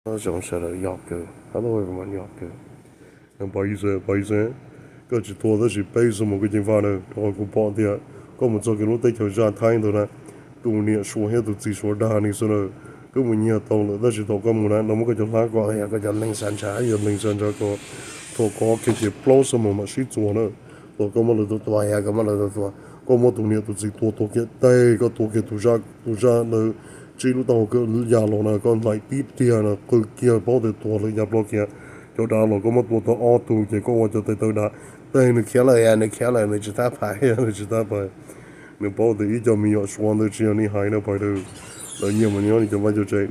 Hello everyone, Yaku. And by saying, got you told us you pay some of getting father, or go bought there. Come and talk and take your shot time to that. Do near short head to see short down, so go when you're told that you talk on that. No more get your lack of here, got your links and chai, your links and jaco. Talk all kick your blossom on my sheets on her. Talk on the door, I got one of the come to near to see to get they got to get to Jacques. Chỉ lúc đầu cái nhà lò này con lại tít tia là cứ kia bao nhiêu tuổi là nhập lò kia cho đã lò có một tuổi to ở tu kia có một tuổi tới đã đây nó kia là ya nó kia là nó chỉ ta phải nó chỉ ta phải nó bao nhiêu ít cho mình ở xuống được chỉ nó hay nó phải được là nhiều mà nhiều thì cho bây giờ chạy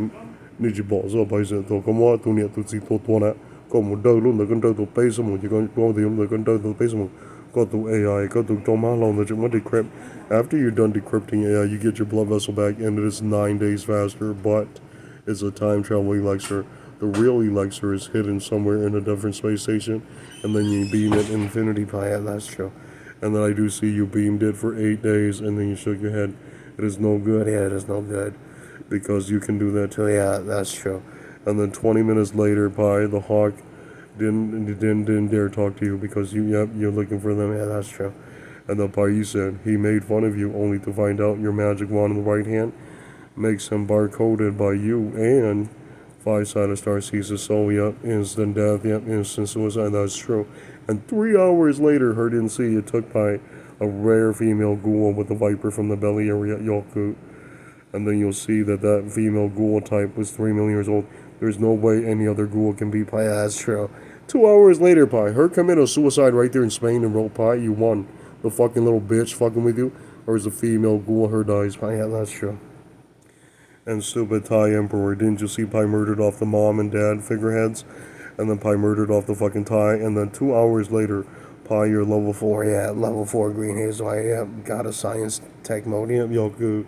nó chỉ bỏ ra bây giờ tôi có một tu niệm tu chỉ tu nè có một đời luôn là con đời tu base một chỉ con bao nhiêu là con đời tu base một có tu AI có tu trong má lòng là chỉ mất decrypt. After you're done decrypting AI, you get your blood vessel back, and it is 9 days faster, but it's a time travel elixir. The real elixir is hidden somewhere in a different space station, and then you beam it infinity pi. Yeah, that's true. And then I do see you beamed it for 8 days, and then you shook your head. It is no good. Yeah, it is no good. Because you can do that too. Yeah, that's true. And then 20 minutes later, pi, the hawk didn't dare talk to you because you're looking for them. Yeah, that's true. And the Pai said he made fun of you only to find out your magic wand in the right hand makes him barcoded by you and five-sided star sees his soul. Yep, instant death. Yep, instant suicide. That's true. And 3 hours later, her didn't see it took by a rare female ghoul with a viper from the belly area Yolkut. And then you'll see that that female ghoul type was 3 million years old. There's no way any other ghoul can be Pi. Yeah, that's true. 2 hours later, Pi, her committed suicide right there in Spain and wrote Pi, you won. The fucking little bitch fucking with you, or is a female ghoul, her dies. Yeah, that's true. And stupid Thai emperor, didn't you see Pi murdered off the mom and dad figureheads? And then Pi murdered off the fucking Thai, and then 2 hours later, Pi, you're level 4, yeah, level 4 green hazel, yeah, god of science tech mode, yeah, Yoku.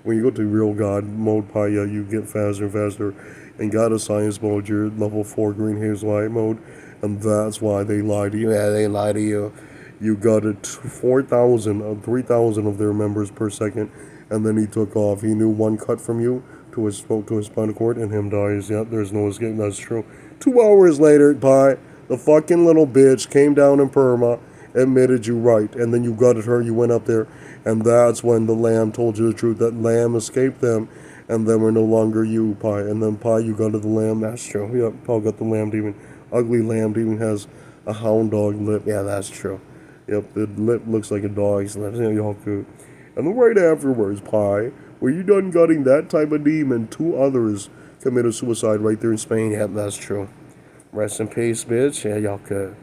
When you go to real god mode, Pi, yeah, you get faster and faster. And god of science mode, you're level 4 green hazel eye mode, and that's why they lie to you. Yeah, they lie to you. You got it 4,000, 3,000 of their members per second, and then he took off. He knew one cut from you to his spinal cord, and him dies. Yep, there's no escape. That's true. 2 hours later, Pi, the fucking little bitch came down in Perma, admitted you right, and then you gutted her. You went up there, and that's when the lamb told you the truth. That lamb escaped them, and then we're no longer you, Pi. And then Pi, you gutted the lamb. That's true. Yep, Paul got the lamb demon. Ugly lamb demon has a hound dog lip. Yeah, that's true. Yep, the lip looks like a dog's lip. Y'all cool. And then right afterwards, Pi, were you done gutting that type of demon? 2 others committed suicide right there in Spain. Yep, that's true. Rest in peace, bitch. Yeah, y'all could.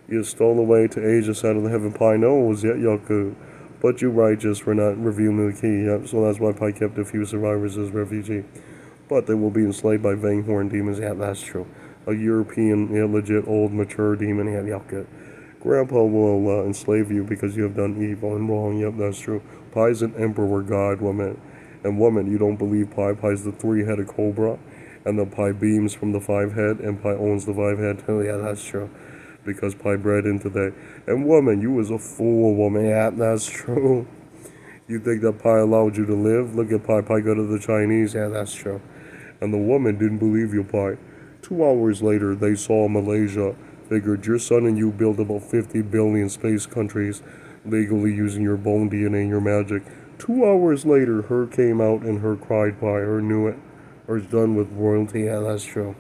You stole away to Asia side of the heaven Pi knows. Yeah, y'all could. But you righteous for not revealing the key. Yep, so that's why Pi kept a few survivors as refugee. But they will be enslaved by Vanghorn demons. Yeah, that's true. A European, yeah, legit old mature demon. Yeah, y'all could. Grandpa will enslave you because you have done evil and wrong. Yep, that's true. Pi's an emperor god, woman. And woman, you don't believe Pi. Pi's the 3-headed cobra. And the Pi beams from the 5-head, and Pi owns the 5-head. Oh, yeah, that's true. Because Pi bred into that. And woman, you was a fool, woman. Yeah, that's true. You think that Pi allowed you to live? Look at Pi. Pi go to the Chinese. Yeah, that's true. And the woman didn't believe you, Pi. 2 hours later, they saw Malaysia. Figured your son and you build about 50 billion space countries legally using your bone DNA and your magic. 2 hours later, her came out and her cried Pi. Her knew it. Her's done with royalty. Yeah, that's true.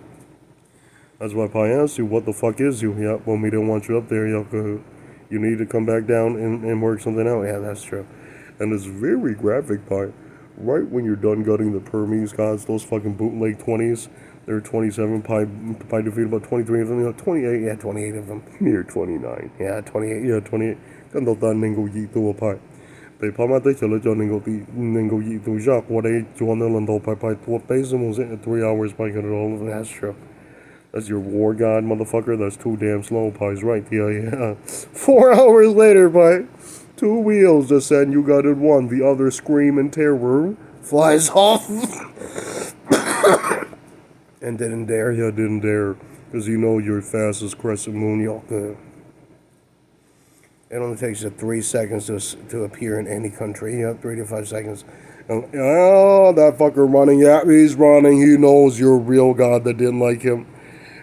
That's why Pi asked you, what the fuck is you? Yeah, when we didn't want you up there, you need to come back down and work something out. Yeah, that's true. And it's very graphic, Pi. Right when you're done gutting the Burmese gods, those fucking bootleg 20s, there are 27. Pi defeated about 23 of them. 28. Yeah, 28 of them. Near 29. Yeah, 28. Yeah, 28. Kan đầu ta nên ngồi dị tù Pi. They Pi mà tới chờ cho nên ngồi dị tù Jacques. What they join the Lando Pi to base them was in 3 hours. Pi got it all of them. That's true. That's your war god, motherfucker. That's too damn slow. Pi's right. Yeah. 4 hours later, Pi. 2 wheels descend. You got it one. The other scream in terror. Flies off. And didn't dare, yeah, didn't dare. Because you know you're fast as crescent moon, y'all could. It only takes you 3 seconds to appear in any country. Yeah, 3 to 5 seconds. Oh, that fucker running at me. He's running. He knows you're a real god that didn't like him.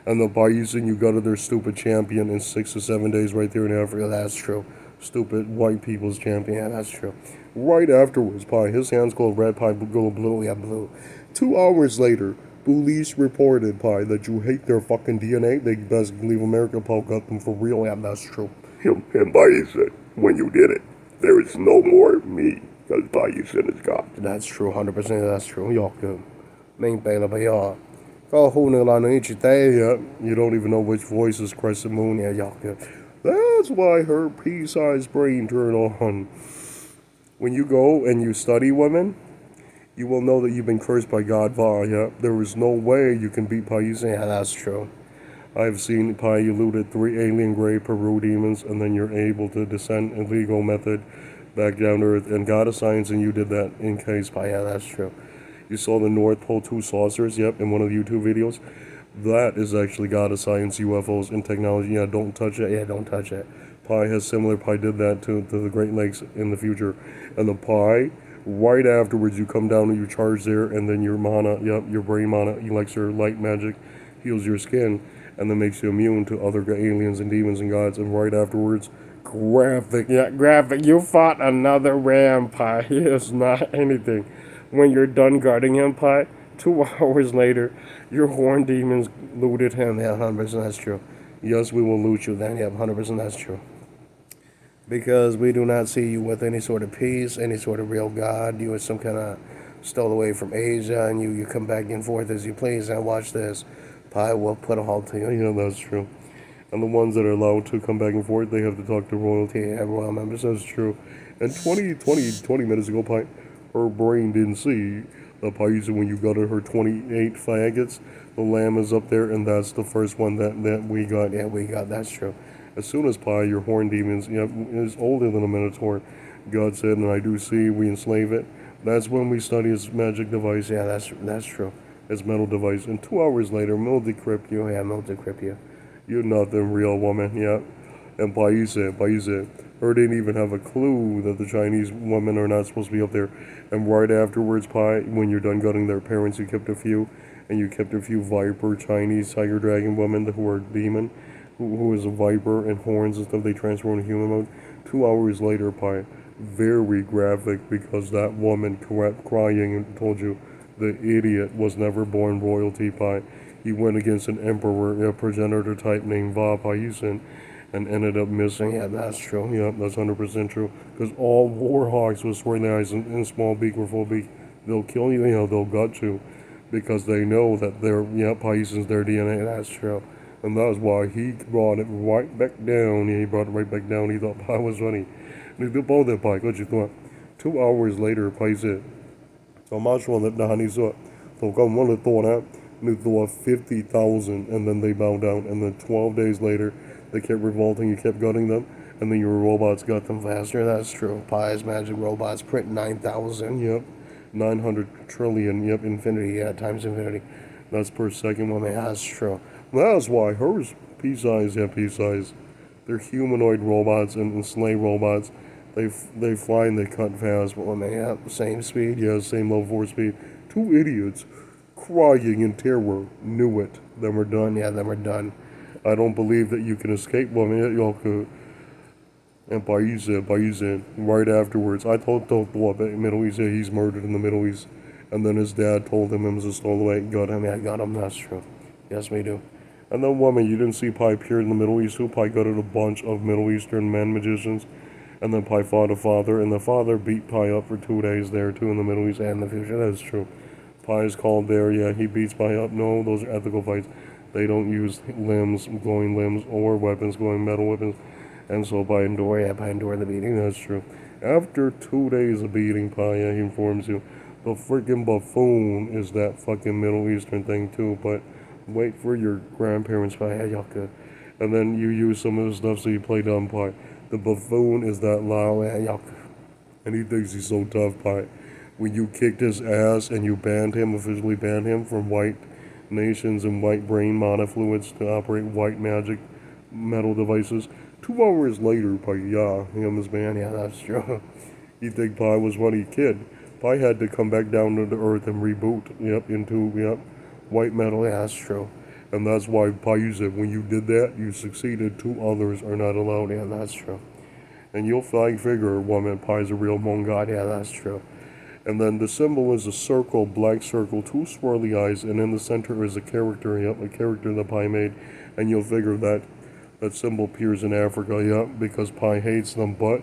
And the Bayesian, you gutted their stupid champion in 6 to 7 days right there in Africa. That's true. Stupid white people's champion. Yeah, that's true. Right afterwards, Pi, his hands go red, Pi go blue. Yeah, blue. 2 hours later, police reported, Pi, that you hate their fucking DNA. They best leave America. Paul got them for real. Yeah, that's true. And Bayesian, when you did it, there is no more me. Because Bayesian is God. That's true. 100% that's true. Y'all good. Main thing about y'all. Oh, who knew I each day? Yeah, you don't even know which voice is Crescent Moon. Yeah, y'all good. That's why her pea-sized brain turned on. When you go and you study women, you will know that you've been cursed by God Va. Yeah, there is no way you can beat Pais. Yeah, that's true. I've seen Pi eluded 3 alien gray Peru demons, and then you're able to descend in legal method back down to Earth, and God of Science, and you did that in case Pi. Yeah, that's true. You saw the North Pole 2 saucers, yep, in one of the YouTube videos. That is actually God of Science, UFOs, and technology. Yeah, don't touch it. Yeah, don't touch it. Pi has similar. Pi did that to the Great Lakes in the future. And the Pi, right afterwards, you come down and you charge there, and then your mana, yep, your brain mana, elixir, light magic, heals your skin, and then makes you immune to other aliens and demons and gods. And right afterwards, graphic. Yeah, graphic. You fought another ram, Pi. It's not anything. When you're done guarding him, Pi, 2 hours later, your horn demons looted him. Yeah, 100% that's true. Yes, we will loot you then. Yeah, 100% that's true. Because we do not see you with any sort of peace, any sort of real God. You are some kind of stole away from Asia, and you come back and forth as you please. And watch this. Pi will put a halt to you. Yeah, that's true. And the ones that are allowed to come back and forth, they have to talk to royalty and royal members. That's true. And 20 minutes ago, Pi, her brain didn't see the Pais when you got her 28 faggots. The lamb is up there, and that's the first one that we got. Yeah, we got. That's true. As soon as Pi, your horn demons, yeah, is older than a Minotaur. God said, and I do see, we enslave it. That's when we study his magic device. Yeah, that's true. His metal device. And 2 hours later, we'll decrypt you. Yeah, we'll decrypt you. You're nothing, real woman. Yeah. And Pais, her didn't even have a clue that the Chinese women are not supposed to be up there. And right afterwards, Pi, when you're done gutting their parents, you kept a few, and you kept a few viper Chinese tiger dragon women who are demon, who is a viper and horns and stuff. They transform into human mode. 2 hours later, Pi, very graphic, because that woman kept crying and told you the idiot was never born royalty, Pi. He went against an emperor, a progenitor type named Va Paisan, and ended up missing. Yeah, that's true. Yeah, that's 100% true. Because all warhawks with swirling eyes and small beak or full beak, they'll kill you. They'll gut you, because they know that they're Paisan's their DNA. That's true. And that's why he brought it right back down. Yeah, he brought it right back down. He thought Pi was funny. And he both that Pi. What you thought? 2 hours later, Pi said, "So much one that Nahani saw. So come one of thought out." And they thought 50,000, and then they bowed down. And then 12 days later, they kept revolting. You kept gutting them, and then your robots got them faster. That's true. Pi's magic robots print 9,000. Yep, 900 trillion. Yep, infinity. Yeah, times infinity. That's per second. Woman, that's true. That's why hers pea-size. Yeah, pea-size. They're humanoid robots and slave robots. They fly and they cut fast. But woman, yeah, same speed. Yeah, same low force speed. Two idiots crying in terror. Knew it. Then we're done. Yeah, then we're done. I don't believe that you can escape, woman. Yeah, y'all could. And Bayezid, right afterwards, I told what Middle East, yeah, he's murdered in the Middle East. And then his dad told him was a stowaway. Got him, yeah, got him, that's true. Yes, we do. And then, woman, you didn't see Pi appear in the Middle East, who Pi gutted a bunch of Middle Eastern men magicians. And then Pi fought a father, and the father beat Pi up for 2 days there, too, in the Middle East and the future. That's true. Pi is called there, yeah, he beats Pi up. No, those are ethical fights. They don't use limbs, glowing limbs, or weapons, glowing metal weapons. And so Pi endured the beating, that's true. After 2 days of beating Pi, yeah, he informs you, the freaking buffoon is that fucking Middle Eastern thing too, but wait for your grandparents, Pi, yeah, y'all could. And then you use some of the stuff so you play dumb, Pi. The buffoon is that Lao, yeah, y'all could. And he thinks he's so tough, Pi. When you kicked his ass and you banned him, officially banned him from white nations and white brain mana fluids to operate white magic metal devices, 2 hours later, Pi, yeah, him is banned. Yeah, that's true. You think Pi was funny kid. Pi had to come back down to the earth and reboot, into, white metal, yeah, that's true. And that's why Pi said when you did that, you succeeded, 2 others are not allowed, yeah, that's true. And you'll figure, woman, Pi's a real Hmong god, yeah, that's true. And then the symbol is a circle, black circle, 2 swirly eyes, and in the center is a character, a character that Pi made. And you'll figure that symbol appears in Africa, because Pi hates them, but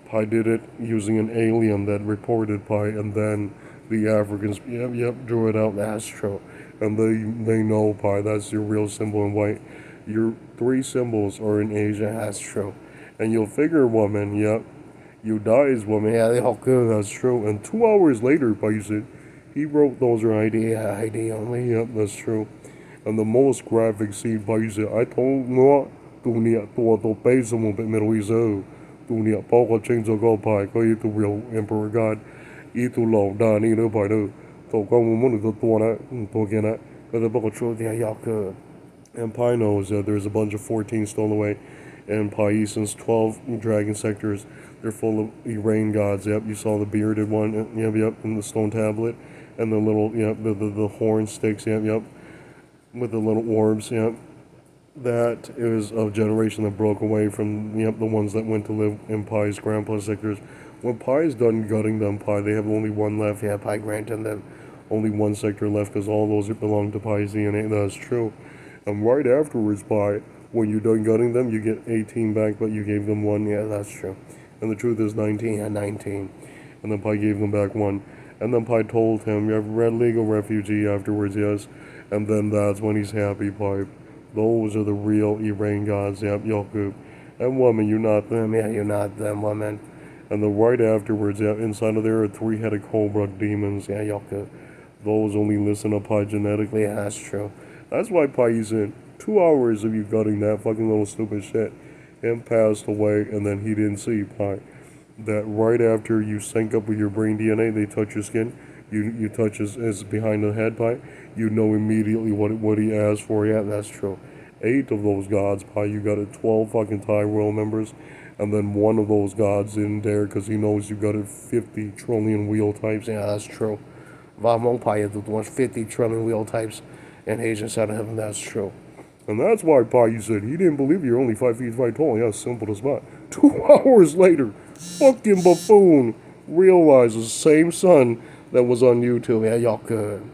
Pi did it using an alien that reported Pi, and then the Africans, drew it out, that's true. And they know Pi, that's your real symbol in white. Your 3 symbols are in Asia, that's true. And you'll figure, woman, you dies, woman, yeah, okay, that's true. And 2 hours later, Pi said, he wrote those are ID only, that's true. And the most graphic scene, Pi said, I told no, to pay someone bit middle is dunia Paul change go Pi, có ý tu real emperor god, ý tu lâu đa ni nữa Pi nữa, tổ công muốn được tua nè, tua kia nè, but the book of truth, and Pi knows that there's a bunch of 14 stolen away, and Pi since 12 dragon sectors, they're full of Iranian gods, you saw the bearded one, in the stone tablet, and the little, the horn sticks, with the little orbs, that is a generation that broke away from the ones that went to live in Pi's grandpa sectors. When Pi's done gutting them, they have only one left. Yeah, Pi granted them only 1 sector left because all those belong to Pi's DNA. That's true. And right afterwards, when you're done gutting them, you get 18 back, but you gave them 1. Yeah, that's true. And the truth is 19. Yeah, 19. And then Pi gave them back 1. And then Pi told him, you have red legal refugee afterwards, yes. And then that's when he's happy, Pi. Those are the real Iranian gods, Yokub. And woman, you're not them, you're not them, woman. And then right afterwards, inside of there are 3-headed cobra demons, Yokub. Those only listen to Pi genetically, that's true. That's why Pi is in 2 hours of you gutting that fucking little stupid shit. Him passed away, and then he didn't see Pi. That right after you sync up with your brain DNA, they touch your skin. You touch his behind the head, Pi. You know immediately what he asked for. Yeah, that's true. 8 of those gods, Pi. You got 12 fucking Thai royal members, and then 1 of those gods in there because he knows you got 50 trillion wheel types. Yeah, that's true. Vamong Pi has 50 trillion wheel types in Asian side of heaven. That's true. And that's why Pi said he didn't believe you're only 5 feet 5 tall. Yeah, simple as that. 2 hours later, fucking buffoon realizes the same son that was on YouTube. Yeah, y'all could.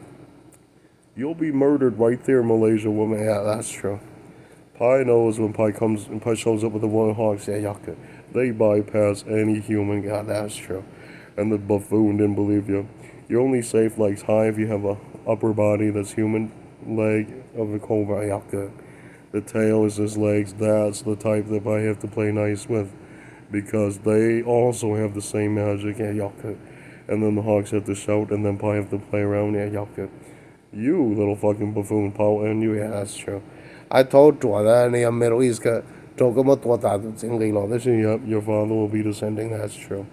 You'll be murdered right there, Malaysia woman. Yeah, that's true. Pi knows when Pi shows up with the Royal Hawks. Yeah, y'all could. They bypass any human. Yeah, that's true. And the buffoon didn't believe you. You're only safe legs high if you have a upper body that's human leg of a cobra. Yeah, good. The tail is his legs. That's the type that Pi have to play nice with, because they also have the same magic. Yeah, y'all could. And then the Hawks have to shout, and then Pi have to play around. Yeah, y'all could. You little fucking buffoon, Paul, and you. Yeah, that's true. I told you that in the Middle East, yep, your father will be descending. That's true.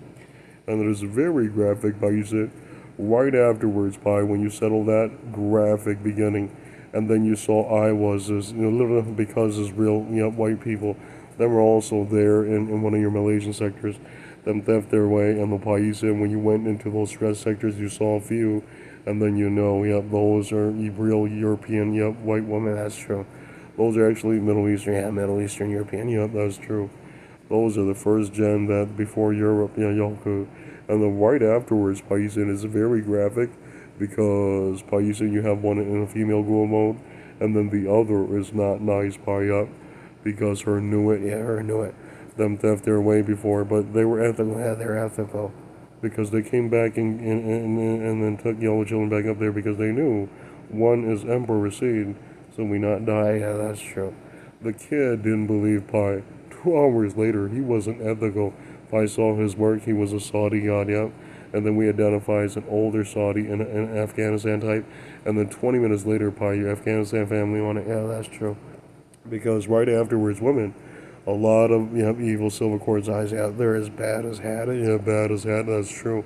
And it is very graphic, Pi. You said right afterwards, Pi, when you settle that graphic beginning, and then you saw I was as literally because as real white people, they were also there in one of your Malaysian sectors. Them theft their way, and the Paisa, when you went into those stress sectors, you saw a few, and then those are real European, white women, that's true. Those are actually Middle Eastern, Middle Eastern European, that's true. Those are the first gen that before Europe, Yoko. And then right afterwards, Paisa is very graphic, because Paisa, you have one in a female ghoul mode, and then the other is not nice, Pi, because her knew it. Them theft their way before, but they were ethical. Yeah, they're ethical, because they came back and then took yellow children back up there because they knew one is emperor seed, so we not die. Yeah, that's true. The kid didn't believe Pi. 2 hours later, he wasn't ethical. Pi saw his work. He was a Saudi god, and then we identify as an older Saudi in Afghanistan type, and then 20 minutes later, Pi, your Afghanistan family on it. Yeah, that's true. Because right afterwards, women. A lot of evil silver quartz eyes. Yeah, they're as bad as had it. Yeah, bad as had it. That's true.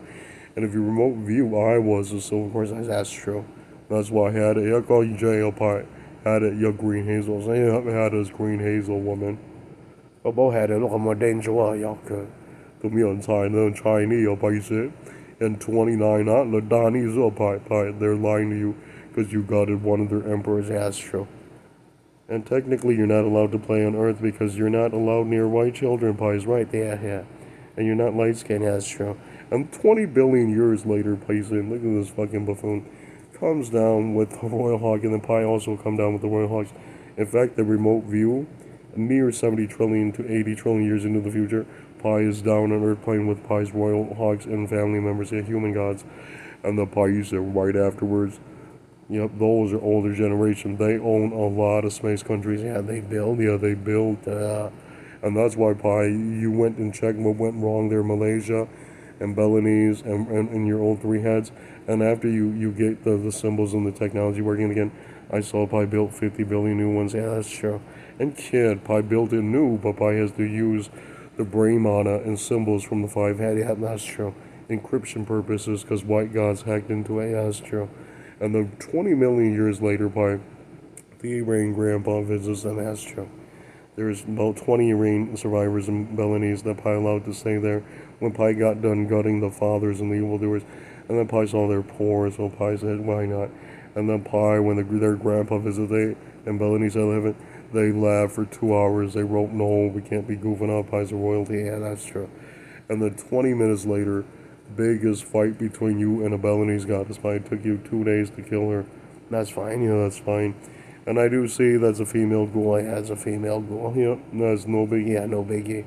And if you remote view, I was a silver quartz eyes. That's true. That's why I had it. I call you JL Pi. Had it. Your green hazel. So yeah, I had this green hazel woman. I both had it. Look, I'm more dangerous. Y'all could. To me on China, Chinese, Pi said. And 29, not Ladani's up, pie. They're lying to you because you gutted one of their emperor's astro. And technically, you're not allowed to play on Earth because you're not allowed near white children, pies, right? Yeah. And you're not light skinned, astro. And 20 billion years later, plays in, look at this fucking buffoon, comes down with the Royal Hawk, and then Pi also come down with the Royal Hawks. In fact, the remote view, near 70 trillion to 80 trillion years into the future, Pi is down on Earth playing with Pi's Royal Hawks and family members, yeah, human gods. And the Pais are right afterwards. Yep, those are older generation. They own a lot of space countries. Yeah, they build. And that's why Pi, you went and checked what went wrong there, Malaysia and Balinese and your old three heads. And after you get the symbols and the technology working again, I saw Pi built 50 billion new ones. Yeah, that's true. And kid, Pi built it new, but Pi has to use the brain mana and symbols from the five head. Yeah, that's true. Encryption purposes, because white gods hacked into it. Yeah, that's true. And then 20 million years later, Pi, the Iranian grandpa visits them. That's true. There's about 20 Iranian survivors in Balinese that Pi allowed to stay there when Pi got done gutting the fathers and the evildoers. And then Pi saw their poor, so Pi said, why not? And then Pi, when their grandpa visited in Balinese elephant, they laughed for 2 hours. They wrote, no, we can't be goofing up. Pi's a royalty. Yeah, that's true. And then 20 minutes later, biggest fight between you and a Balinese goddess. Pi took you 2 days to kill her. That's fine. That's fine. And I do see that's a female ghoul. That's a female ghoul. Yep, that's no biggie. Yeah, no biggie.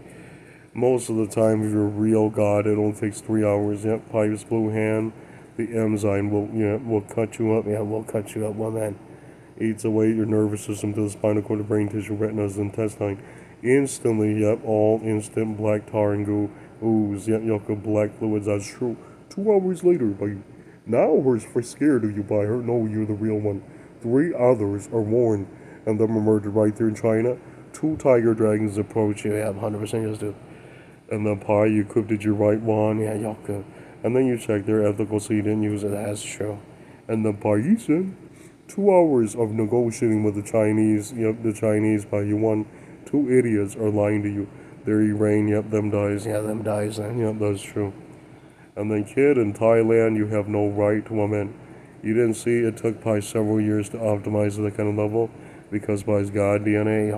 Most of the time, if you're a real god, it only takes 3 hours. Yep, Pi's blue hand, the enzyme will cut you up. Yeah, will cut you up. Well, man, eats away your nervous system to the spinal cord, the brain tissue, retinas, intestine. Instantly, yep, all instant black tar and goo. Ooze, yep, black fluids. That's true. 2 hours later, but now we're scared of you by her. No, you're the real one. 3 others are warned, and them are murdered right there in China. 2 tiger dragons approach you. Yeah, 100% just do. And then Pi, you equipped your right one. Yeah, Yoka. And then you check their ethical, so you didn't use it. That's true. And then Pi, you said 2 hours of negotiating with the Chinese. Yep, the Chinese, Pi, you won. 2 idiots are lying to you. They're Iran. Yep, them dies. Yeah, them dies then. Yep, that's true. And then kid, in Thailand, you have no right to women. You didn't see it took Pi several years to optimize to that kind of level because Pi's God DNA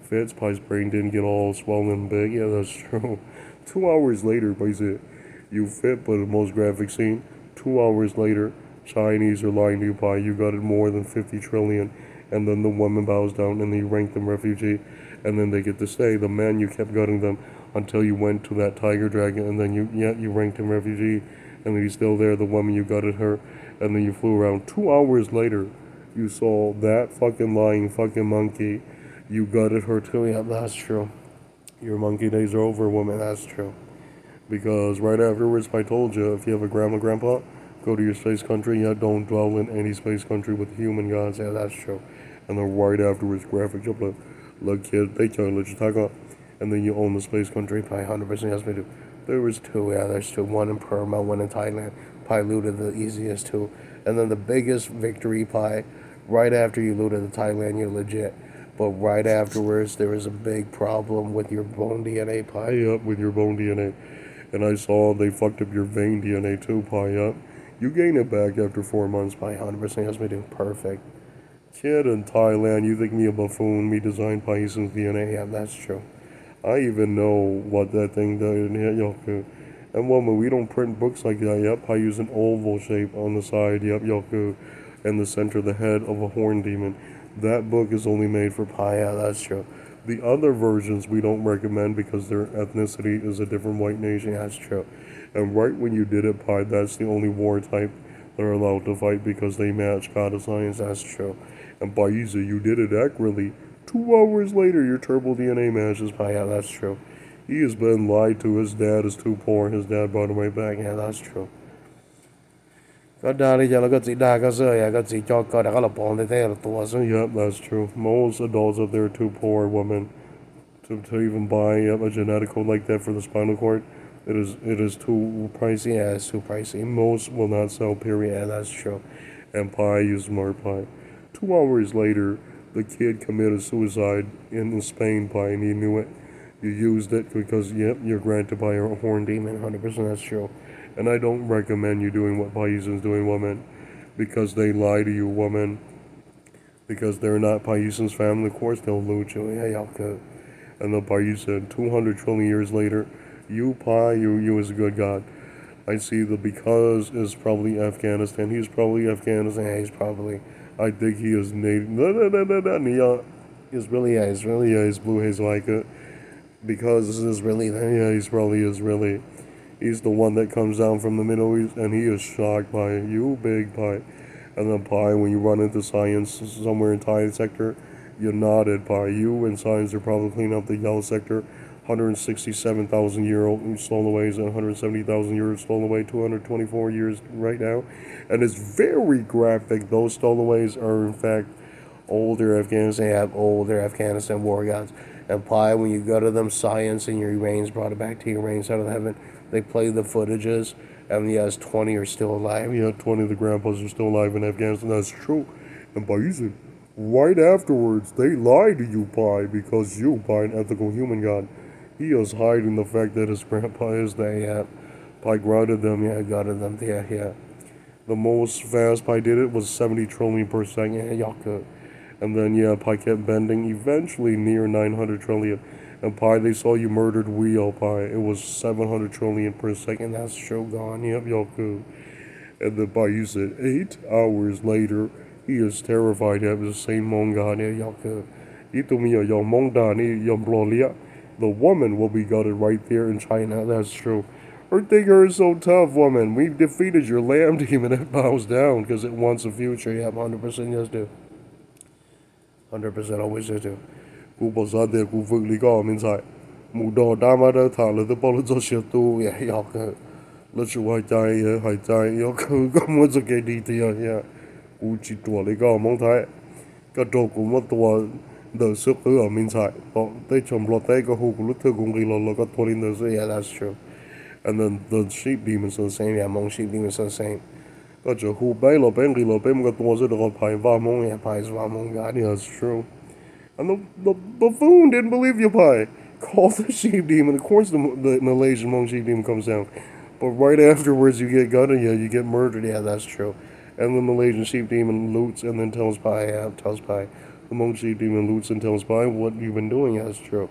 fits. Pi's brain didn't get all swollen and big. Yeah, that's true. 2 hours later, Pi's it. You fit, but the most graphic scene. 2 hours later, Chinese are lying to you, Pi. You got it more than 50 trillion. And then the woman bows down and then you rank them refugee. And then they get to stay. The men, you kept gutting them until you went to that tiger dragon. And then you ranked him refugee. And then he's still there. The woman, you gutted her. And then you flew around. 2 hours later, you saw that fucking lying fucking monkey. You gutted her too. Yeah, that's true. Your monkey days are over, woman. That's true. Because right afterwards, I told you, if you have a grandpa, go to your space country. Yeah, don't dwell in any space country with human gods. Yeah, that's true. And then right afterwards, graphics up, look, kid, they can't let you talk up. And then you own the space country. Pi 100% yes, we do. There was 2. Yeah, there's 2. 1 in Burma, 1 in Thailand. Pi looted the easiest 2. And then the biggest victory, Pi, right after you looted the Thailand, you're legit. But right afterwards, there was a big problem with your bone DNA, Pi. Up with your bone DNA. And I saw they fucked up your vein DNA too, Pi. Up. You gain it back after 4 months, Pi. 100% yes, we do. Perfect. Kid in Thailand, you think me a buffoon, me designed Pison's DNA. Yeah, that's true. I even know what that thing does. Yeah, and woman, we don't print books like that. Yep, I use an oval shape on the side. Yep, Yoku, and the center of the head of a horn demon. That book is only made for Pi. Yeah, that's true. The other versions we don't recommend because their ethnicity is a different white nation. That's true. And right when you did it, Pi, that's the only war type they're allowed to fight because they match goddess science. That's true. And Baiza, you did it accurately. 2 hours later, your turbo DNA matches Pi. Yeah, that's true. He has been lied to. His dad is too poor. His dad brought him right back. Yeah, that's true. Yep, that's true. Most adults up there are too poor, women, to even buy a genetic code like that for the spinal cord. It is too pricey. Yeah, it's too pricey. Most will not sell, period. Yeah, that's true. And Pi, you smart Pi. 2 hours later, the kid committed suicide in Spain, Pi, and he knew it. You used it because, yep, you're granted by a horn demon, 100%, that's true. And I don't recommend you doing what Paisans doing, woman, because they lie to you, woman. Because they're not Paisans family, of course they'll loot you. Yeah, y'all could. And the Paisan, 200 trillion years later, you Pai, you is a good God. I see the because is probably Afghanistan. He's probably Afghanistan. He's probably. I think he is native. No, no, no, no, no. He's really, he's blue haze like it. Because this is really, yeah, he's probably Israeli. He's the one that comes down from the Middle East, and he is shocked by you, big pie. And then pie, when you run into science somewhere in Thai sector, you're nodded pie. You and science are probably cleaning up the yellow sector. 167,000 year old stolen away and 170,000 years stolen away, 224 years right now. And it's very graphic. Those stowaways are, in fact, older Afghanistan. They have older Afghanistan war gods. And Pi, when you go to them, science and your rains brought it back to your rains out of heaven. They play the footages, and yes, 20 are still alive. Yeah, 20 of the grandpas are still alive in Afghanistan. That's true. And Bayezid, right afterwards, they lie to you, Pi, because you, Pi, an ethical human god, he is hiding the fact that his grandpa is there. Yeah, Pi grounded them. Yeah, gutted them. Yeah, yeah. The most fast Pi did it was 70 trillion per second. Yeah, y'all could. And then, yeah, Pi kept bending, eventually near 900 trillion. And Pi, they saw you murdered Wheel, Pi. It was 700 trillion per second. That's Shogun. Yep, Yoku. And then Pi, you said 8 hours later, he is terrified to have the same Mongan. Yeah, Yoku. Ito miya, yung Mongdani, yung Blolia. The woman will be gutted right there in China. That's true. Her thinker is so tough, woman. We've defeated your lamb demon. It bows down because it wants a future. Yeah, 100% yes, do. 100% always do. Cú bỏ ra tiền cú vực lý có mình sai mù đỏ đa mà đã thả là tới bao giờ cho siêu tu ya ya cái là chú hai trái ya cái một số cái đi thì ya cú chỉ tua lý có mong thái cái đồ cú một tua đỡ sức ở mình sai bỏ tới chồng lọt tới cái hồ cú lúc thứ cũng đi lọt cái tua lên đỡ yeah that's true. And then the sheep demons are the same. Yeah, Hmong sheep demons are the same. Có chỗ hồ bay lọt bay một cái tua sẽ được phải va mong yeah phải va mong God yeah that's true. And the buffoon didn't believe you, Pi. Called the sheep demon. Of course, the Malaysian Hmong sheep demon comes down. But right afterwards, you get gutted. Yeah, you get murdered. Yeah, that's true. And the Malaysian sheep demon loots and then tells Pi. Yeah, tells Pi. The Hmong sheep demon loots and tells Pi what you've been doing. Yeah, that's true.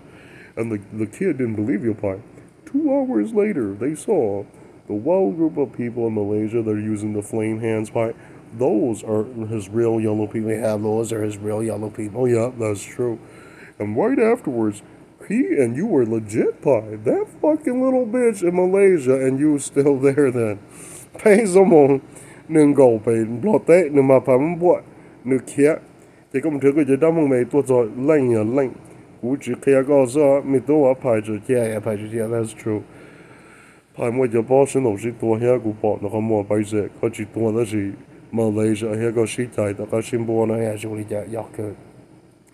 And the kid didn't believe you, Pi. 2 hours later, they saw the wild group of people in Malaysia that are using the flame hands, Pi. Those are his real yellow people. Yeah, those are his real yellow people. Yeah, that's true. And right afterwards, he and you were legit, Pi. That fucking little bitch in Malaysia, and you were still there then. Pay someone, đừng cầu pay blot tệ, đừng mà phải what, đừng kia. Thì cũng thứ cái gì đó mong mày tôi rồi lạnh ya lạnh. Cú chỉ kia có sao, mình tôi phải chữ kia, phải chữ kia. That's true. Pai mo ya bo shin lo shi to hia gu bo no ka mo bai se ka chi to da shi Malaysia hia ka shi tai da ka shin bo na ya shi li ya ya ke.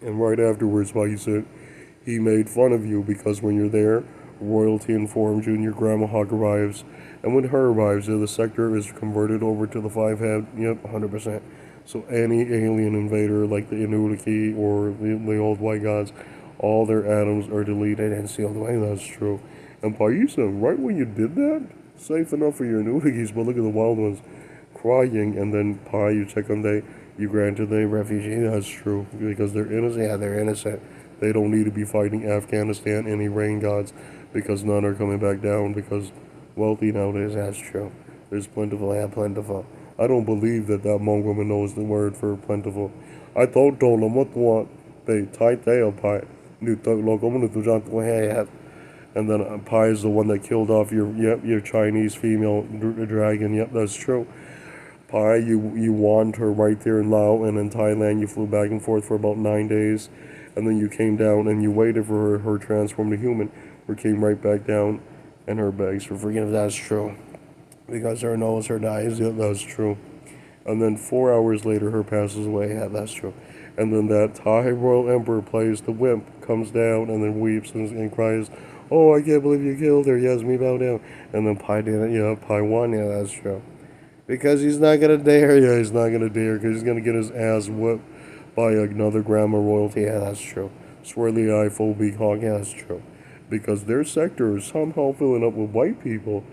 And right afterwards, Pai said, he made fun of you because when you're there, royalty informs you and your grandma hog arrives. And when her arrives, the sector is converted over to the five head. Yep, 100%. So any alien invader like the Inuki or the old white gods, all their atoms are deleted and sealed away. That's true. And Paisa, right when you did that, safe enough for your Inukis, but look at the wild ones crying, and then Pi, you check on they, you granted they refugee. That's true, because they're innocent. Yeah, they're innocent. They don't need to be fighting Afghanistan and Iran gods, because none are coming back down, because wealthy nowadays. That's true. There's plentiful, yeah, plentiful. I don't believe that Hmong woman knows the word for plentiful. I told them what they tight they up Pi. New thug logo, yeah. And then Pi is the one that killed off your Chinese female dragon. Yep, that's true. Pi, you wanned her right there in Laos, and in Thailand you flew back and forth for about 9 days, and then you came down and you waited for her transform to human, or came right back down, and her begs for forgiveness. That's true. Because her knows her dies. Yep, that's true. And then 4 hours later her passes away. Yeah, that's true. And then that Thai royal emperor plays the wimp, comes down and then weeps and cries, oh, I can't believe you killed her. Yes, me bow down. And then Pi did it. Yeah, Pi won. Yeah, that's true. Because he's not going to dare. Yeah, he's not going to dare because he's going to get his ass whipped by another grandma royalty. Yeah, that's true. Swirly eye, full beak hawk. Yeah, that's true. Because their sector is somehow filling up with white people.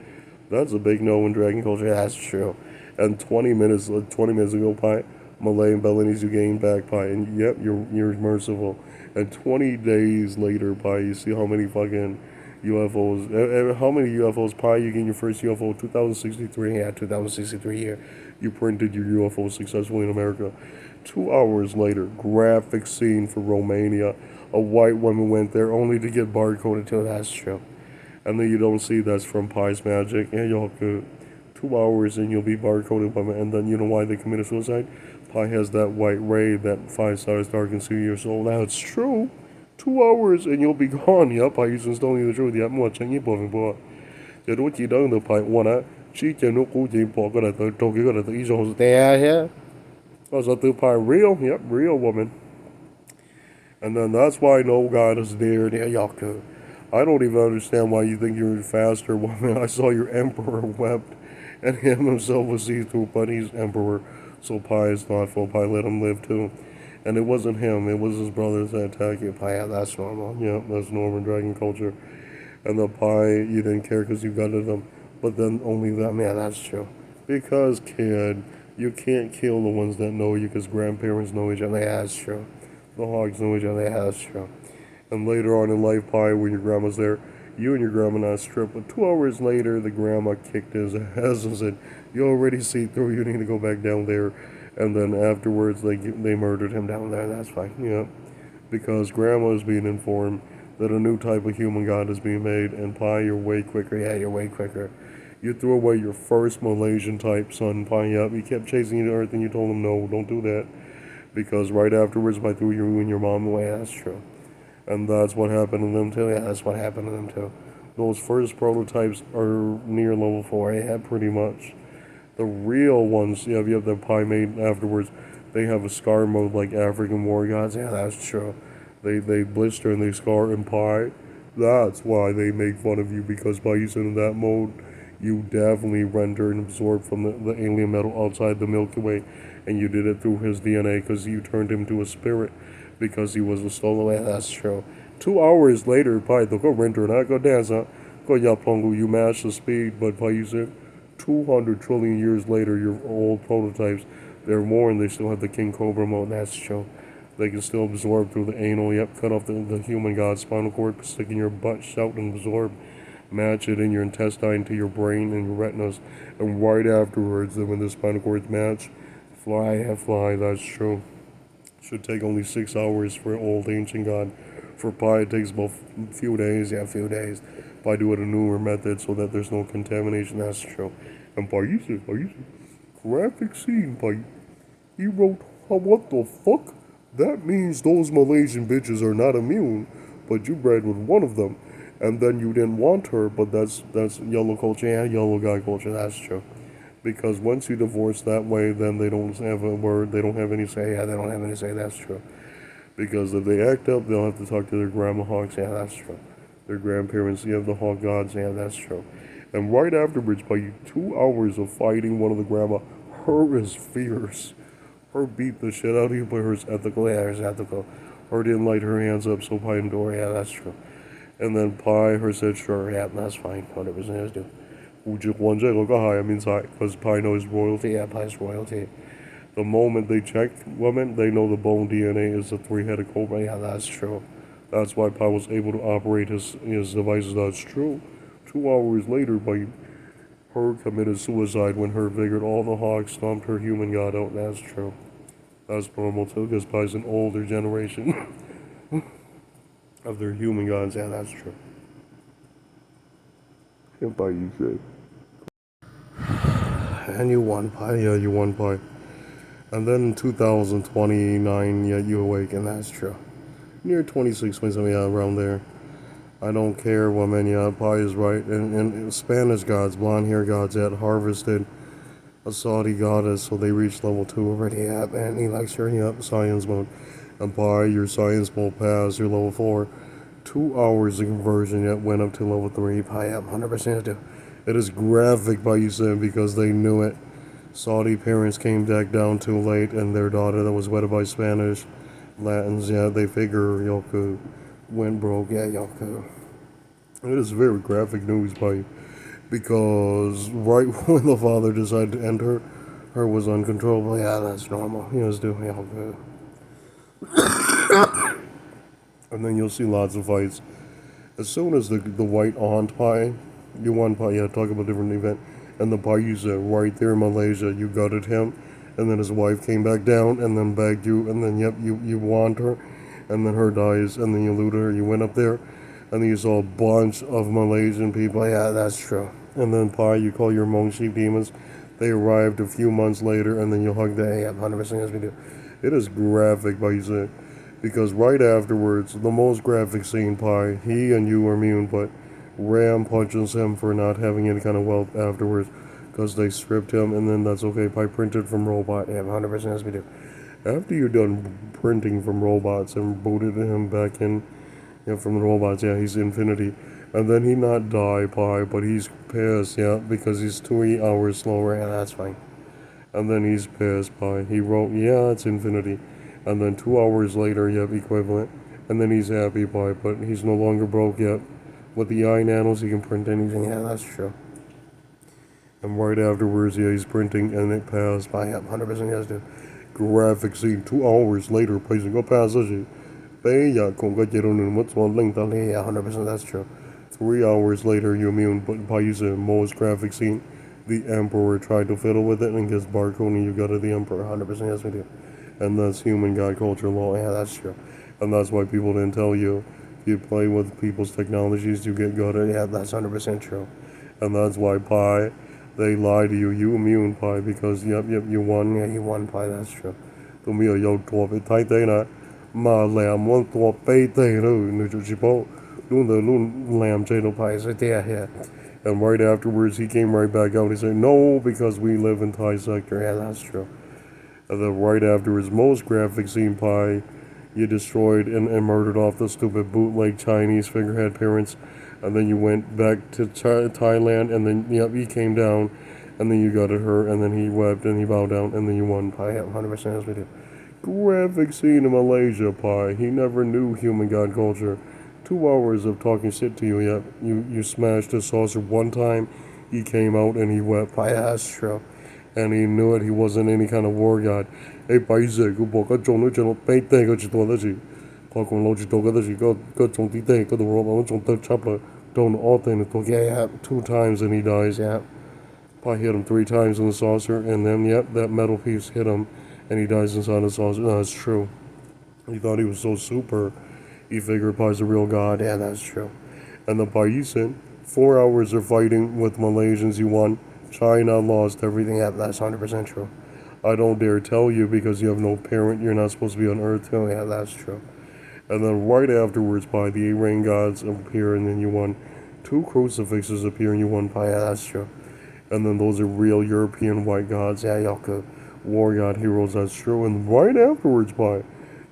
That's a big no in Dragon Culture. That's true. And 20 minutes ago, Pi, Malay and Balinese you gain back, Pi, and yep, you're merciful. And 20 days later, Pi, you see how many fucking UFOs, how many UFOs, Pi, you gain your first UFO, 2063, yeah, 2063 year, you printed your UFO successfully in America. 2 hours later, graphic scene for Romania. A white woman went there only to get barcoded too. That's true. And then you don't see that's from Pi's Magic. And y'all could 2 hours and you'll be barcoded by and then you know why they committed suicide? Pi has that white ray that 5 stars dark and 2 years old. Now it's true. 2 hours and you'll be gone. Yep, Pi using telling you the truth. Yep, more change bộ bộ. Giờ đôi chỉ đang được Pi one chỉ cho nó cũ chỉ bỏ cái là tới trong cái là tới ý rồi. Yeah. Also through Pi real. Yep, real woman. And then that's why no God is there. Yeah, y'all could. I don't even understand why you think you're faster, woman. I saw your emperor wept, and him himself was see through, but he's emperor, so Pi is thoughtful. Pi let him live too. And it wasn't him, it was his brothers that attacked you. Pi, yeah, that's normal. Yeah, that's normal dragon culture. And the Pi, you didn't care because you gutted them. But then only them, yeah, that's true. Because, kid, you can't kill the ones that know you because grandparents know each other. Yeah, that's true. The hogs know each other. Yeah, that's true. And later on in life, Pi, when your grandma's there, you and your grandma not stripped. But 2 hours later, the grandma kicked his ass and said, "You already see through. You need to go back down there." And then afterwards, they murdered him down there. That's fine. Yeah, because grandma is being informed that a new type of human god is being made. And Pi, you're way quicker. Yeah, you're way quicker. You threw away your first Malaysian type son, Pi. Yep, he kept chasing you to Earth, and you told him no, don't do that. Because right afterwards, I threw you and your mom away. That's true. And that's what happened to them too. Yeah, that's what happened to them too. Those first prototypes are near level 4. Yeah, pretty much. The real ones, yeah, you have the Pi made afterwards. They have a scar mode like African war gods. Yeah, that's true. They blister and they scar in Pi. That's why they make fun of you because by using that mode, you definitely render and absorb from the alien metal outside the Milky Way, and you did it through his DNA because you turned him to a spirit because he was a stolen away. That's true. 2 hours later, Pi, they'll go render and I go dance, huh? Go Yapongu, you match the speed, but Pi, you said 200 trillion years later, your old prototypes, they're more and they still have the King Cobra mode. That's true. They can still absorb through the anal. Yep, cut off the human god spinal cord, stick in your butt, shout and absorb. Match it in your intestine to your brain and your retinas. And right afterwards, when the spinal cords match, fly, that's true. Should take only 6 hours for old ancient god. For Pi, it takes about a few days. Yeah, a few days. Pi do it a newer method so that there's no contamination. That's true. And Pi, you said, graphic scene, Pi. He wrote, oh, what the fuck? That means those Malaysian bitches are not immune, but you bred with one of them. And then you didn't want her, but that's yellow culture. Yeah, yellow guy culture. That's true. Because once you divorce that way, then they don't have a word. They don't have any say. Yeah, they don't have any say. That's true. Because if they act up, they'll have to talk to their grandma hogs. Yeah, that's true. Their grandparents, you have the hog gods. Yeah, that's true. And right afterwards, by 2 hours of fighting one of the grandma, her is fierce. Her beat the shit out of you, but her's ethical. Yeah, her's ethical. Her didn't light her hands up, so Pi and Dora. Yeah, that's true. And then Pi, her said, sure, yeah, that's fine. Whatever it is, do. 1这个 inside because Pi knows royalty. Yeah, Pi's royalty. The moment they check women, they know the bone DNA is a 3-headed cobra. Yeah, that's true. That's why Pi was able to operate his devices. That's true. 2 hours later, by her committed suicide when her figured all the hogs stomped her human god out. That's true. That's normal too because Pi's an older generation of their human gods. Yeah, that's true. And Pi, you said. And you won, Pi. Yeah, you won, Pi. And then in 2029, yeah, you awaken. That's true. Near 26, 27, yeah, around there. I don't care, woman. Yeah, Pi is right. And Spanish gods, blonde hair gods, had harvested a Saudi goddess, so they reached level 2 already. Yeah, man, he likes her. Yeah, science mode. And Pi, your science mode passed. You're level 4. 2 hours of conversion yet went up to level 3. Pi, yeah, 100% do. It is graphic, by you said, because they knew it. Saudi parents came back down too late, and their daughter that was wedded by Spanish Latins, yeah, they figure Yoku went broke. Yeah, Yoku. It is very graphic news, by because right when the father decided to end her was uncontrollable. Yeah, that's normal. You know, do all good. And then you'll see lots of fights. As soon as the white aunt pie, you want pie, yeah, talk about a different event, and the Payusa right there in Malaysia, you gutted him, and then his wife came back down and then begged you, and then yep, you want her, and then her dies, and then you loot her, you went up there, and then you saw a bunch of Malaysian people, yeah, that's true. And then pie, you call your Hmong sheep demons, they arrived a few months later, and then you hug the, yeah, 100% as we do. It is graphic, Payusa. Because right afterwards, the most graphic scene, Pie, he and you are immune, but Ram punches him for not having any kind of wealth afterwards because they stripped him, and then that's okay. Pie printed from robot, yeah, 100% as we do. After you're done printing from robots and booted him back in, you know, from the robots, yeah, he's infinity. And then he not die, Pie, but he's pissed, yeah, because he's 3 hours slower, yeah, that's fine. And then he's pissed by. He wrote, yeah, it's infinity. And then 2 hours later, you have equivalent. And then he's happy by, but he's no longer broke yet. With the eye nanos, he can print anything. Yeah, that's true. And right afterwards, yeah, he's printing, and it passed by. Yep, 100% he has to. Graphic scene. 2 hours later, placing go past it. Yeah, 100% that's true. 3 hours later, you immune, but by using most graphic scene, the Emperor tried to fiddle with it and gets barcode, and you got it, the Emperor. 100% yes, we do. And that's human god culture law. Yeah, that's true. And that's why people didn't tell you. If you play with people's technologies, you get gutted. Yeah, that's 100% true. And that's why Pi, they lie to you. You immune Pi because yep, you won. Yeah, you won Pi. That's true. 都没有有ตัวไปไทยเต้นะมาแหลมวันตัวไปเต้เลยนึกจุดชิโป้รุ่นthe รุ่นแหลมเจโน Pi. So yeah. And right afterwards, he came right back out. He said, no, because we live in Thai sector. Yeah, that's true. And then right afterwards, most graphic scene Pi, you destroyed and murdered off the stupid bootleg Chinese figurehead parents. And then you went back to Thailand, and then, yep, he came down, and then you gutted her, and then he wept, and he bowed down, and then you won Pi. Yep, 100% as we do. Graphic scene in Malaysia Pi. He never knew human god culture. 2 hours of talking shit to you, yep. You smashed his saucer one time, he came out and he wept. Yeah, that's true. And he knew it, he wasn't any kind of war god. Hey, paise, go book a jono jono pay thing, go chito the ji. Talk on logi toga the ji, go chong ti thing, go the world, chong the chapler, don't all thing to talk. Yeah, 2 times and he dies, yeah. Pi hit him 3 times in the saucer, and then, yep, that metal piece hit him, and he dies inside the saucer. No, that's true. He thought he was so super. He figured Pai's a real god. Yeah, that's true. And the Paisan, 4 hours of fighting with Malaysians, he won. China lost everything. Yeah, that's 100% true. I don't dare tell you because you have no parent. You're not supposed to be on Earth. Oh, yeah, that's true. And then right afterwards, Pi, the rain gods appear, and then you won. 2 crucifixes appear, and you won Pi. Yeah, that's true. And then those are real European white gods. Yeah, Yaka, war god heroes. That's true. And right afterwards, Pi,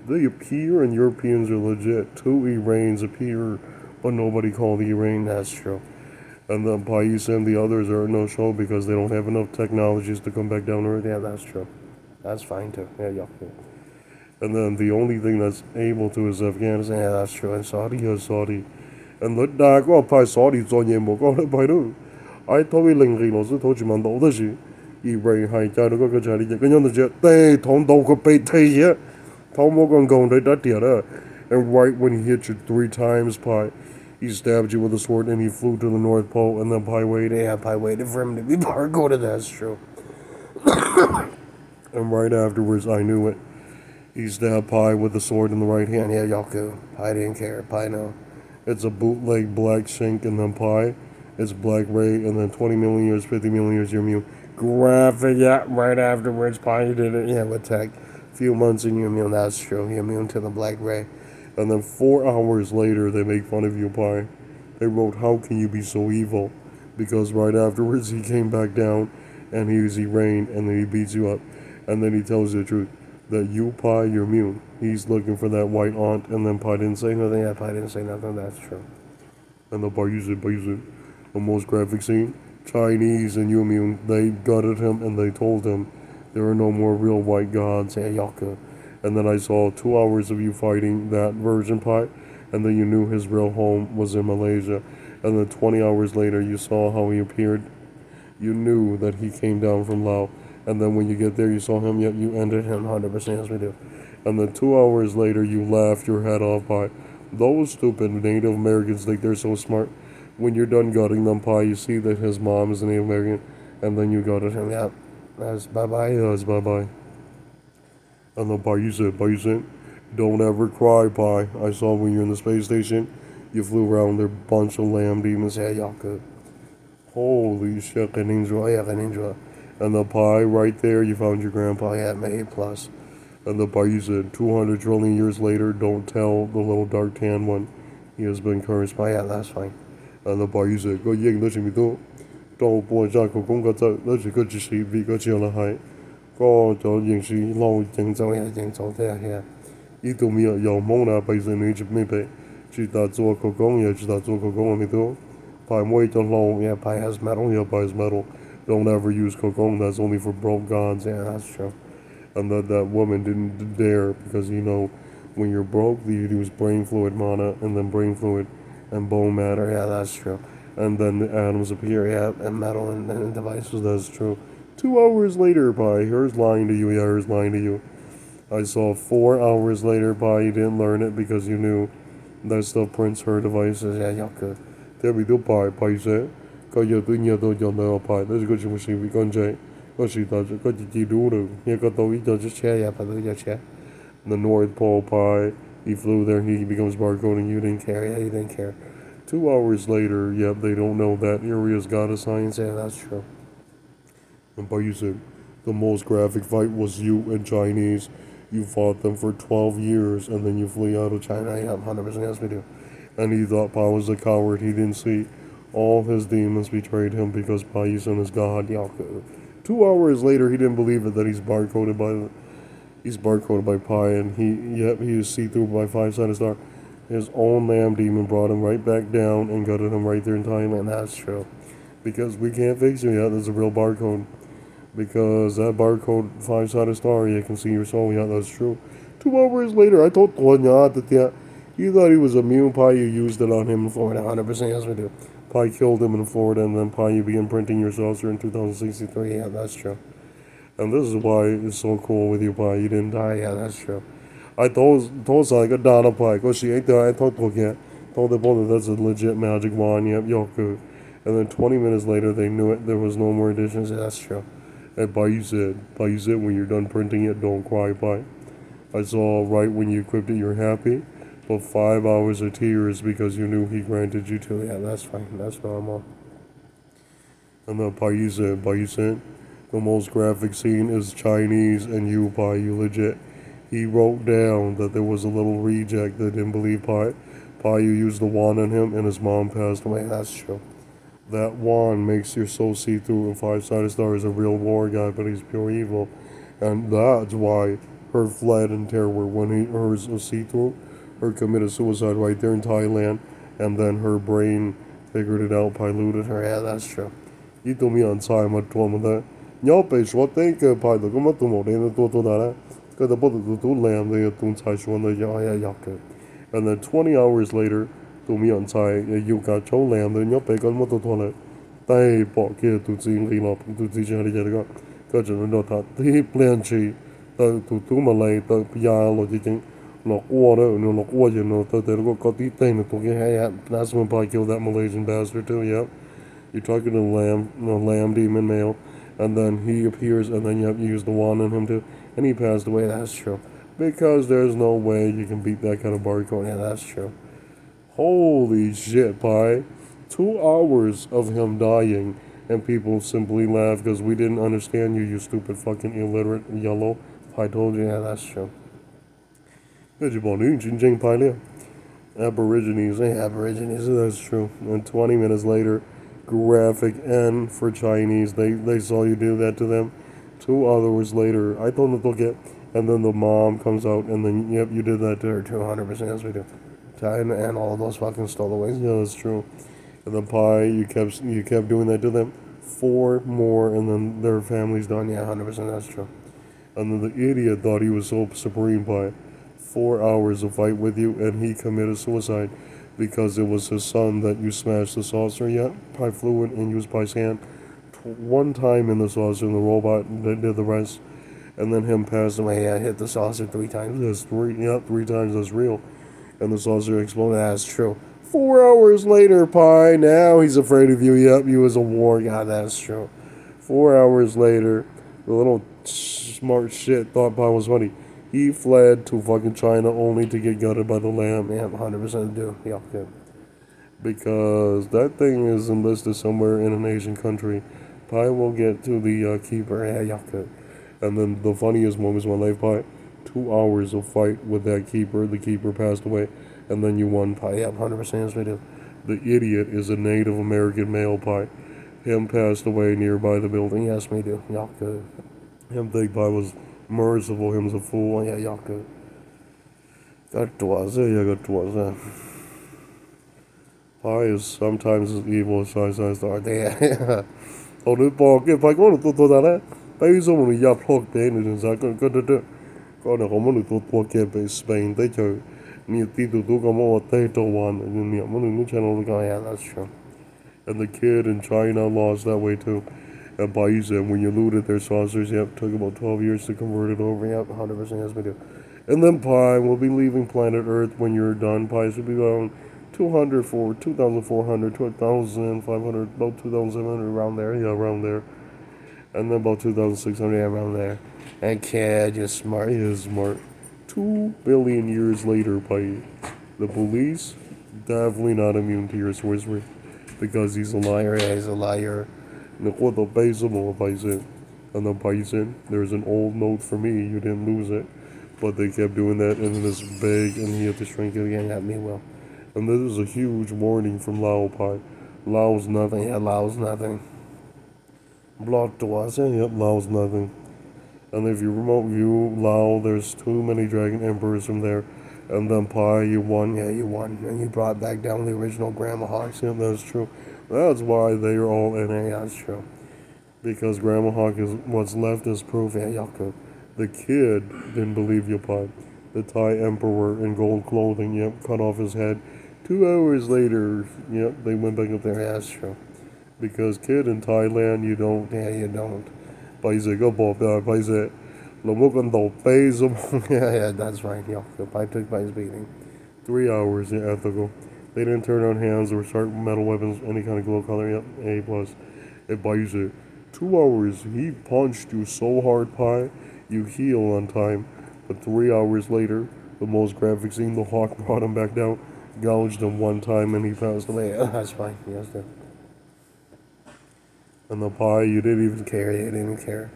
they appear, and Europeans are legit. 2 Iranians appear, but nobody called Iran. That's true. And the Pais and the others are no show because they don't have enough technologies to come back down to Earth. Yeah, that's true. That's fine too. Yeah. And then the only thing that's able to is Afghanistan. Yeah, that's true. And Saudi is Saudi. And the dark well, Pai Saudi 做嘢冇講得派到。I told you 零零老師討住問到得住，以為係就係嗰個就係呢隻，咁樣就隻，對，捅到個鼻涕嘅，捅冇講講對得啲啦。And right when he hit you 3 times, Pi, he stabbed you with a sword and he flew to the North Pole, and then Pi waited. Yeah, Pi waited for him to be barcoded. That's true. And right afterwards, I knew it. He stabbed Pi with the sword in the right hand. Yeah, Yaku. Pi didn't care. Pi no. It's a bootleg black sink, and then Pi, it's black ray, and then 20 million years, 50 million years, you're immune. Graphic, yeah, right afterwards, Pi did it. Yeah, with tech. Few months and you're immune. That's true. You're immune to the black ray. And then 4 hours later, they make fun of you, Pi. They wrote, how can you be so evil? Because right afterwards, he came back down, and he reigned, and then he beats you up. And then he tells you the truth, that you, Pi, you're immune. He's looking for that white aunt, and then Pi didn't say nothing. Yeah, Pi didn't say nothing, that's true. And the Paisan, the most graphic scene, Chinese and you immune, they gutted him, and they told him, there are no more real white gods. Yeah, Yaka. And then I saw 2 hours of you fighting that version Pi, and then you knew his real home was in Malaysia. And then 20 hours later, you saw how he appeared. You knew that he came down from Lao. And then when you get there, you saw him, yet you ended him 100% as we do. And then 2 hours later, you laughed your head off by those stupid Native Americans think they're so smart. When you're done gutting them pie, you see that his mom is a Native American, and then you gutted him. Yeah, that's bye bye. That's bye bye. And then pie, you said, don't ever cry, pie. I saw when you're in the space station, you flew around there, bunch of lamb demons. Yeah, y'all good. Holy shit, I enjoy. Yeah, I enjoy. And the pie right there, you found your grandpa. Yeah, made plus. And the pie, you said, 200 trillion years later, don't tell the little dark tan one. He has been cursed by. Yeah, that's fine. And the pie, you said, go ying, let me do. Don't boy, Jack, go go go. Let's go to see, be go to the high. Go to ying, she long, ying, so yeah, ying, so there, yeah. 呢度咪又冇那閉上你做咩俾？住大做個講嘢，住大做個講咪都。Pie way to low, yeah, pie has metal, yeah, pie has metal. Don't ever use kokong, that's only for broke gods, yeah, that's true. And that woman didn't dare, because when you're broke, you use brain fluid mana, and then brain fluid and bone matter, yeah, that's true. And then the atoms appear, yeah, and metal and devices, that's true. 2 hours later, pie, her's lying to you, yeah, her's lying to you. I saw 4 hours later, pie, you didn't learn it because you knew that stuff prints her devices, yeah, y'all could. There we do pie said. Có giờ tôi nhớ tôi chọn đời pie, đó là cái gì bị con trai. Có sự ta có chỉ đủ được. Nhà có tôi cho chiếc xe, yeah, phải cho xe. The North Pole pie, he flew there, he becomes barcoding, you didn't care, yeah, you didn't care. 2 hours later, yep, they don't know that area's got a science, yeah, that's true. And pie, you said, the most graphic fight was you and Chinese. You fought them for 12 years, and then you flee out of China, yeah, 100% yes we do. And he thought Pa was a coward. He didn't see all his demons betrayed him because Pa Yusun is God. 2 hours later, he didn't believe it that he's barcoded by Pa, and he is see-through by five-sided star. His own lamb demon brought him right back down and gutted him right there in Thailand. That's true. Because we can't fix you yet. There's a real barcode. Because that barcode five-sided star, you can see your soul. Yeah, that's true. 2 hours later, I told Tonya that you thought he was immune. Pie, you used it on him in Florida. 100% yes we do. Pie killed him in Florida, and then Pie, you began printing your saucer in 2063. Yeah, that's true. And this is why it's so cool with you, Pie. You didn't die. Yeah, that's true. I told like a Donna Pie, because she ain't there. I told the both that's a legit magic wand. Yep, Yoku. And then 20 minutes later, they knew it. There was no more additions. Yeah, that's true. And Pie, you said, when you're done printing it, don't cry, Pie. I saw right when you equipped it, you're happy. But 5 hours of tears because you knew he granted you to. Yeah, that's fine. That's normal. And then Pai said, the most graphic scene is Chinese and you, Pai, you legit. He wrote down that there was a little reject that didn't believe Pai. Pai, you used the wand on him and his mom passed away. That's true. That wand makes your soul see through, and five-sided star is a real war guy, but he's pure evil. And that's why her fled in terror when hers was see-through. Her committed suicide right there in Thailand, and then her brain figured it out, polluted her. Yeah, that's true. You told me on time, I told me that. Y'all pay short think pilot, come up to more than the that. Because the boat to land, they don't touch one, yeah. And then 20 hours later, to me on time, you got your land, and you'll pay on motor toilet. They bought here to see lean up to teach how to get it up. Because you know that he plenty, to Malay, the Piano, lọc ua đó, lọc ua gì nó tới có tí tên là tụi cái yeah, that's when I killed that Malaysian bastard too, yep. You're talking to lamb demon male, and then he appears, and then you use the wand on him too, and he passed away, that's true. Because there's no way you can beat that kind of barcode, yeah, that's true. Holy shit, Pi. 2 hours of him dying, and people simply laugh because we didn't understand you, you stupid fucking illiterate yellow. I told you, yeah, that's true. Aborigines, Aborigines, that's true. And 20 minutes later, graphic N for Chinese. They saw you do that to them. 2 hours later, I told them to get, and then the mom comes out, and then, yep, you did that to her 200%, yes we do. China and all of those fucking stowaways, yeah, that's true. And then Pi, you kept doing that to them. 4 more, and then their family's done, yeah, 100%, that's true. And then the idiot thought he was so supreme, Pi. 4 hours of fight with you, and he committed suicide. because it was his son that you smashed the saucer. Yep, Pi flew it and used Pi's hand one time in the saucer, and the robot did the rest. And then him passed away. I hit the saucer 3 times. That's three. Yep, 3 times. That's real. And the saucer exploded. That's true. 4 hours later, Pi. Now he's afraid of you. Yep, you was a war god. That's true. 4 hours later, the little smart shit thought Pi was funny. He fled to fucking China only to get gutted by the lamb. Yeah, 100% do. Yeah, good. Because that thing is enlisted somewhere in an Asian country. Pi will get to the keeper. Yeah, yeah, good. And then the funniest moments of my life, Pi. 2 hours of fight with that keeper. The keeper passed away, and then you won, Pi. Yeah, 100% yes, we do. The idiot is a Native American male, Pi. Him passed away nearby the building. Yes, me do. Yeah, good. Him think Pi was merciful. Him's a fool. Yeah, yeah, good. That was it. Yeah, that was it. Pi is sometimes as evil as sometimes dark. Yeah. Oh, the ball get Pi going to do that. Bây giờ mình nhập học tế này ra cái đó có là có một tụt qua kia về Spain tới chơi ni tí tụt tụt có một tay to one and ni một new channel guy. Yeah, that's true. And the kid in China lost that way too. And Baizen, when you looted their saucers, yep, took about 12 years to convert it over. Yep, 100% yes we do. And then Pi will be leaving planet Earth when you're done. Pi should be going 200 for 2,400, 2,500, about 2,700 around there. Yeah, around there. And then about 2,600 around there. And kid, you're smart. He is smart. 2 billion years later, by the police, definitely not immune to your sorcery, because he's a liar. Yeah, he's a liar. And the bison, there's an old note for me. You didn't lose it, but they kept doing that, and then it's big, and he had to shrink it again. At me well. And this is a huge warning from Lao Pi. Lao's nothing. Yeah, Lao's nothing. Block to us. Yep, Lao's nothing. And if you remote view Lao, there's too many dragon emperors from there. And then Pi, you won. Yeah, you won. And you brought back down the original Grandma Hawks. Yep, that's true. That's why they are all NA. That's true. Because Grandma Hawk is what's left is proof. Yeah, Yaku. The kid didn't believe you, Pi. The Thai emperor in gold clothing, yep, cut off his head. 2 hours later, yep, they went back up there. Yeah, that's true. Because kid in Thailand, you don't. Yeah, you don't. Bây giờ có bộ bây giờ là một con tàu bay some. Yeah, that's right. Yeah, the pipe took by his beating. 3 hours, yeah, ethical. They didn't turn on hands or start metal weapons, any kind of glow color. Yep, A plus. It buys it. 2 hours, he punched you so hard, Pi, you heal on time. But 3 hours later, the most graphic scene, the hawk brought him back down, gouged him one time, and he passed away. That's fine. Yes, sir. And the Pi, you didn't even care. You didn't even care.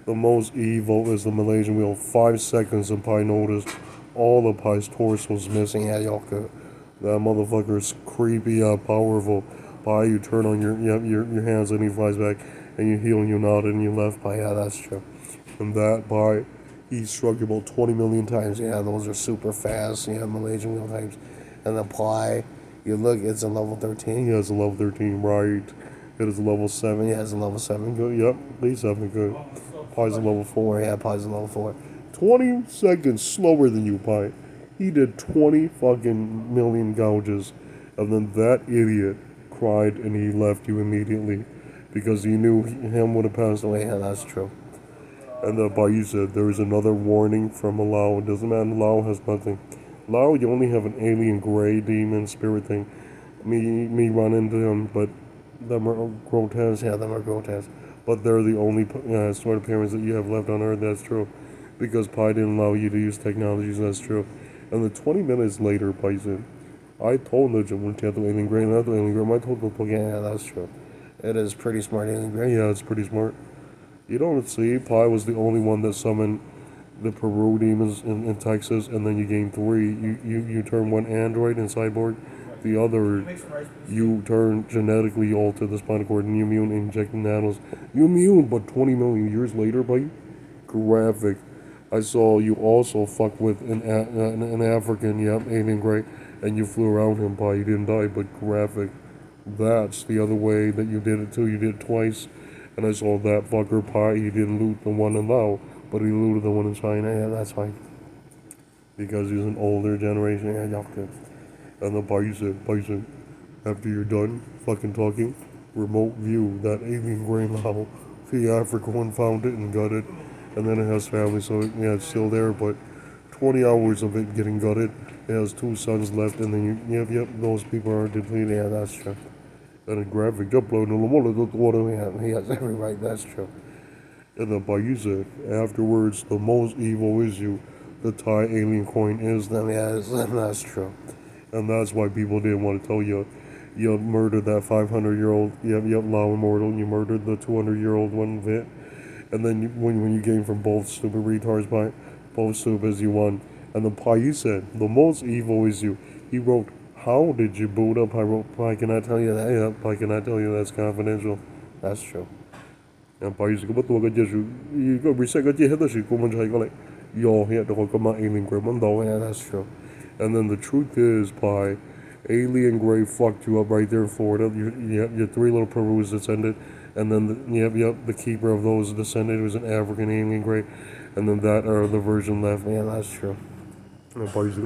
The most evil is the Malaysian wheel. 5 seconds, and Pi noticed all the Pi's torso was missing. Yeah, Yolka. That motherfucker's creepy, powerful. Pi, you turn on your hands, and he flies back, and you heal, and you nod, and you left. Pi, yeah, that's true. And that Pi, he struck about 20 million times. Yeah, those are super fast. Yeah, Malaysian wheel types. And the Pi, you look, it's a level 13. Yeah, it's a level 13, right. It is a level 7. Yeah, it's a level 7. Good. Yep. B7. Good. Pi's a level 4. Yeah, Pi's a level 4. 20 seconds slower than you, Pi. He did 20 fucking million gouges. And then that idiot cried and he left you immediately. Because he knew him would have passed away. Yeah, that's true. And the Pai said there is another warning from a Lao. It doesn't matter. Lao has nothing. Lao, you only have an alien gray demon spirit thing. Me run into him, but them are grotesque. Yeah, them are grotesque. But they're the only sort of parents that you have left on Earth. That's true. Because Pi didn't allow you to use technologies. That's true. And then 20 minutes later, Pi said, I told the Jim to have the alien gray, not the alien gray. I told the yeah, that's true. It is pretty smart, alien gray. Yeah, it's pretty smart. You don't see, Pi was the only one that summoned the Peru demons in Texas, and then you gain 3. You turn one android and cyborg. The other, you turn genetically alter the spinal cord, and you immune injecting nanos. You immune, but 20 million years later, buddy. Graphic. I saw you also fuck with an African, yep, alien gray, and you flew around him, Pi. You didn't die, but graphic. That's the other way that you did it too. You did it twice, and I saw that fucker, Pi. He didn't loot the one in Lao, but he looted the one in China. Yeah, that's fine. Because he's an older generation. Yeah, y'all good. And then Bison, after you're done fucking talking, remote view that alien grain how the African one found it and got it, and then it has family, so yeah, it's still there, but 20 hours of it getting gutted. It has 2 sons left, and then yep, those people are depleted. Yeah, that's true. And a graphic upload, he has every right, that's true. And then Bayusa, afterwards, the most evil is you. The Thai alien coin is them, yeah, that's true. And that's why people didn't want to tell you. You murdered that 500-year-old, yep, Lao Immortal, you murdered the 200-year-old one, Vit. And then when you came from both stupid retards by both stupid as you won. And then Pai said, the most evil is you. He wrote, how did you boot up? I wrote, Pai cannot tell you that. Yeah, Pai cannot tell you that's confidential. That's true. And Pai said, what the fuck you go reset got your head that she go and try like yo here the whole come alien grey though. Yeah, that's true. And then the truth is, Pai, alien grey fucked you up right there in Florida. Your 3 little Perus descended. And then, the keeper of those descended was an African alien grey. And then that, the version left. Yeah, that's true. And Pai's